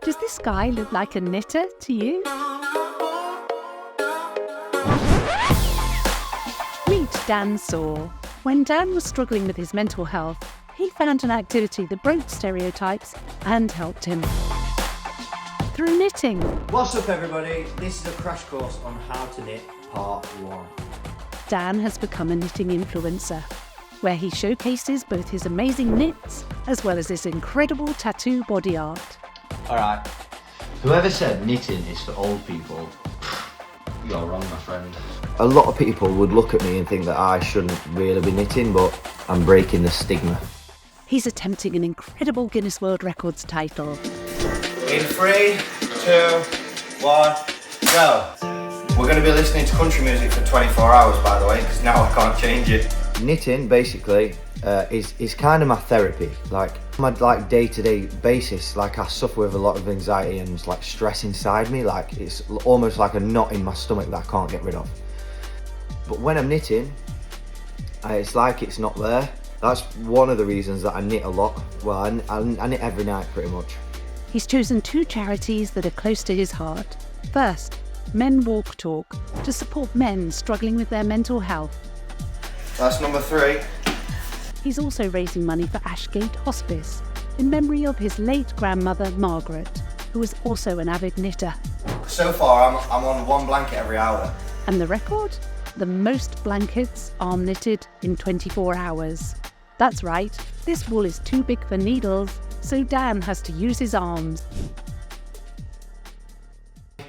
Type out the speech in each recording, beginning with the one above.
Does this guy look like a knitter to you? Meet Dan Soar. When Dan was struggling with his mental health, he found an activity that broke stereotypes and helped him. Through knitting. What's up everybody? This is a crash course on how to knit part 1. Dan has become a knitting influencer, where he showcases both his amazing knits as well as his incredible tattoo body art. Alright, whoever said knitting is for old people, you're wrong, my friend. A lot of people would look at me and think that I shouldn't really be knitting, but I'm breaking the stigma. He's attempting an incredible Guinness World Records title. In 3, 2, 1, go! We're going to be listening to country music for 24 hours, by the way, because now I can't change it. Knitting, basically, is kind of my therapy. Like, on my day-to-day basis, like I suffer with a lot of anxiety and like stress inside me. Like, it's almost like a knot in my stomach that I can't get rid of. But when I'm knitting, it's like it's not there. That's one of the reasons that I knit a lot. Well, I knit every night pretty much. He's chosen 2 charities that are close to his heart. First, Men Walk Talk, to support men struggling with their mental health. That's number 3. He's also raising money for Ashgate Hospice, in memory of his late grandmother, Margaret, who was also an avid knitter. So far, I'm on 1 blanket every hour. And the record? The most blankets arm knitted in 24 hours. That's right, this wool is too big for needles, so Dan has to use his arms.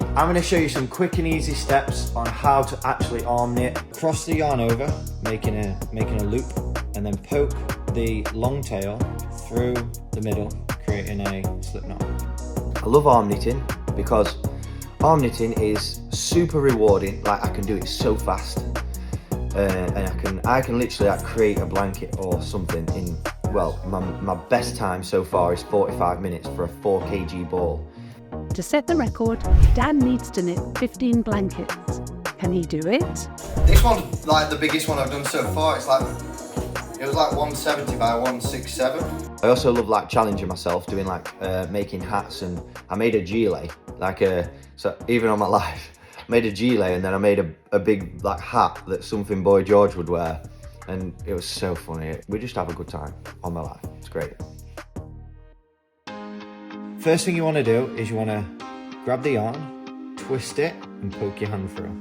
I'm going to show you some quick and easy steps on how to actually arm knit. Cross the yarn over, making a loop, and then poke the long tail through the middle, creating a slip knot. I love arm knitting because arm knitting is super rewarding. Like, I can do it so fast, and I can literally create a blanket or something in, well, my best time so far is 45 minutes for a 4 kg ball. To set the record, Dan needs to knit 15 blankets. Can he do it? This one's like the biggest one I've done so far. It was like 170 by 167. I also love like challenging myself, doing like making hats, and I made a gilet, so even on my life, I made a gilet, and then I made a big like hat that something Boy George would wear, and it was so funny. We just have a good time on my life. It's great. First thing you want to do is you want to grab the yarn, twist it, and poke your hand through.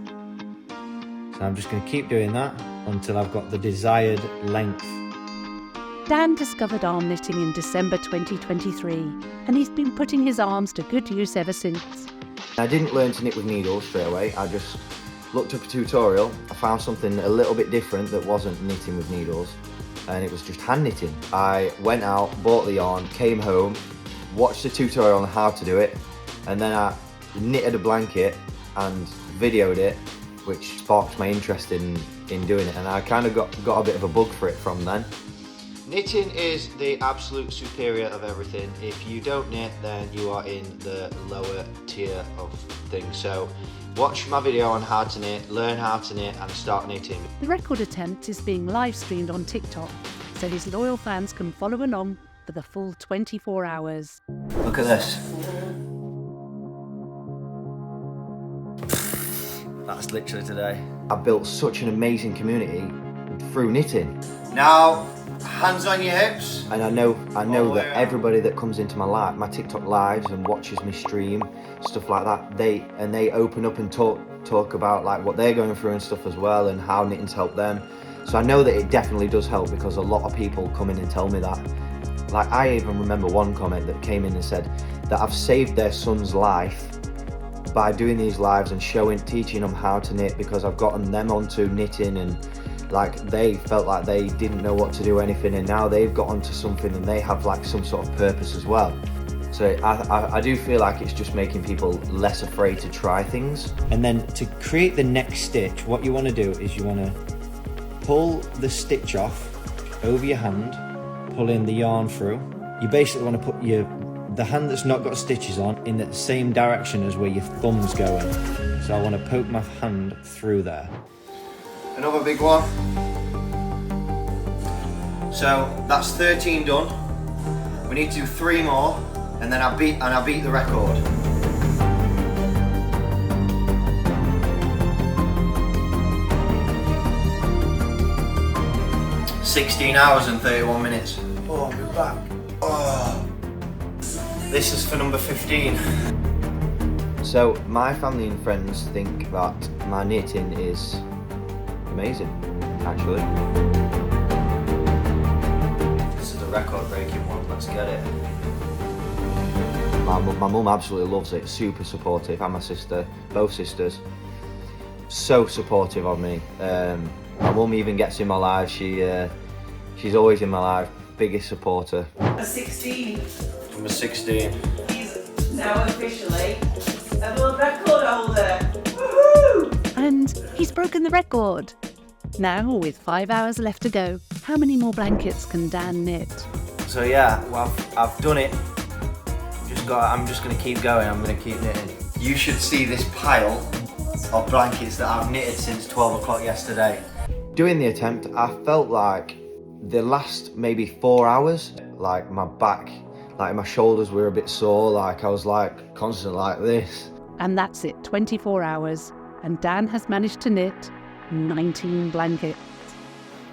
So I'm just going to keep doing that until I've got the desired length. Dan discovered arm knitting in December 2023, and he's been putting his arms to good use ever since. I didn't learn to knit with needles straight away. I just looked up a tutorial. I found something a little bit different that wasn't knitting with needles, and it was just hand knitting. I went out, bought the yarn, came home, watched the tutorial on how to do it, and then I knitted a blanket and videoed it, which sparked my interest in doing it, and I kind of got a bit of a bug for it from then. Knitting is the absolute superior of everything. If you don't knit, then you are in the lower tier of things. So watch my video on how to knit, learn how to knit, and start knitting. The record attempt is being live streamed on TikTok, so his loyal fans can follow along for the full 24 hours. Look at this. That's literally today. I built such an amazing community through knitting. Now, hands on your hips. And I know that everybody that comes into my life, my TikTok lives and watches me stream, stuff like that, they open up and talk about like what they're going through and stuff as well, and how knitting's helped them. So I know that it definitely does help, because a lot of people come in and tell me that. Like, I even remember one comment that came in and said that I've saved their son's life by doing these lives and teaching them how to knit, because I've gotten them onto knitting, and like they felt like they didn't know what to do or anything, and now they've got onto something and they have like some sort of purpose as well. So I do feel like it's just making people less afraid to try things. And then to create the next stitch, what you want to do is you want to pull the stitch off over your hand, pull in the yarn through. You basically want to put the hand that's not got stitches on in the same direction as where your thumb's going. So I want to poke my hand through there. Another big one. So that's 13 done. We need to do 3 more. And then I beat the record. 16 hours and 31 minutes. Oh, my back. Oh. This is for number 15. So my family and friends think that my knitting is amazing, actually. This is a record-breaking one, let's get it. My mum absolutely loves it, super supportive, and my sister, both sisters, so supportive of me. My mum even gets in my life, she's always in my life, biggest supporter. Number 16. Number 16. He's now officially a world record holder. Woohoo! And he's broken the record. Now, with 5 hours left to go, how many more blankets can Dan knit? So yeah, well, I've done it. I'm just gonna keep going, I'm gonna keep knitting. You should see this pile of blankets that I've knitted since 12 o'clock yesterday. Doing the attempt, I felt like the last maybe 4 hours, like my back, like my shoulders were a bit sore, like I was like constantly like this. And that's it, 24 hours. And Dan has managed to knit 19 blankets.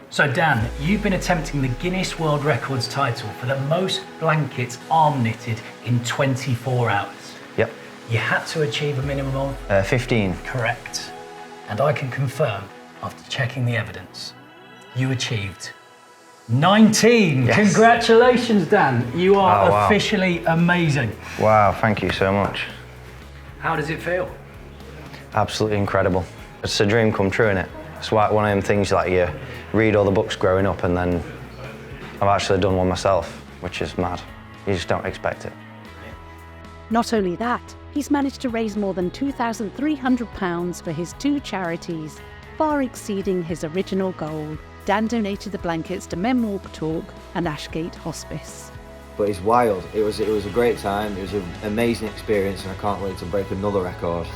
So Dan, you've been attempting the Guinness World Records title for the most blankets arm knitted in 24 hours. Yep. You had to achieve a minimum of 15. Correct. And I can confirm, after checking the evidence, you achieved 19. Yes. Congratulations, Dan. You are wow. officially amazing. Wow, thank you so much. How does it feel? Absolutely incredible. It's a dream come true, innit? It's like one of them things like you read all the books growing up and then I've actually done one myself, which is mad. You just don't expect it. Not only that, he's managed to raise more than £2,300 for his 2 charities, far exceeding his original goal. Dan donated the blankets to Men Walk Talk and Ashgate Hospice. But it's wild, it was a great time, it was an amazing experience and I can't wait to break another record.